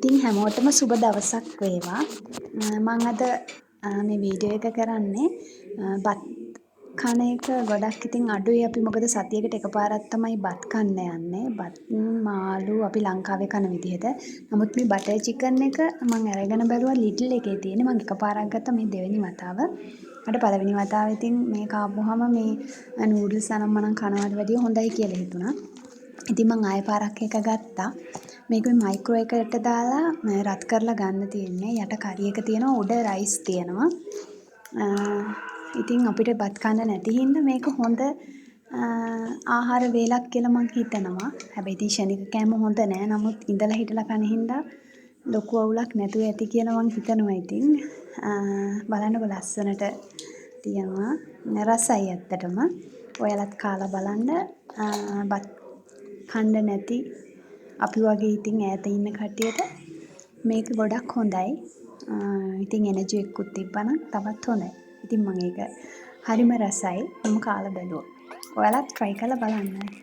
ඉතින් හැමෝටම සුබ දවසක් වේවා. මම අද මේ වීඩියෝ එක කරන්නේ බත් කන එක ගොඩක් ඉතින් අඩුයි. අපි මොකද සතියකට එකපාරක් තමයි බත් කන්න යන්නේ. බත් මාළු අපි ලංකාවේ කන විදිහට. නමුත් මේ බටර් චිකන් එක මම අරගෙන බැලුවා ලිටල් එකේ තියෙන්නේ. මම එකපාරක් ගත්තා මේ දෙවෙනි වතාව. මට පළවෙනි වතාව ඉතින් මේක ආපුවාම මේ නූඩල්ස් අනම් මනම් කනවට වැඩිය හොඳයි කියලා හිතුණා. ඉතින් මං ආයෙ පාරක් එක ගත්තා. මේක මයික්‍රෝ එකට දාලා රත් කරලා ගන්න තියෙන්නේ. යට කරි එක තියෙනවා, උඩ රයිස් තියෙනවා. ඉතින් අපිට බත් කන්න නැති හින්දා මේක හොඳ ආහාර වේලක් කියලා මං හිතනවා. හැබැයි ඉතින් ෂණික කෑම හොඳ නෑ. නමුත් ඉඳලා හිටලා කන හින්දා ලොකු අවුලක් නැතුව ඇති කියලා මං හිතනවා ඉතින්. බලන්නකො ලස්සනට තියෙනවා. රසයි ඇත්තටම. ඔයාලත් කාලා බලන්න. බත් කන්න නැති අපි වගේ ඉතින් ඈත ඉන්න කට්ටියට මේක ගොඩක් හොඳයි. ඉතින් එනර්ජි එකකුත් තිබ්බනම් තවත් හොඳයි. ඉතින් මම ඒක හරිම රසයි. මම කාලා බැලුවා. ඔයාලත් try කරලා බලන්න.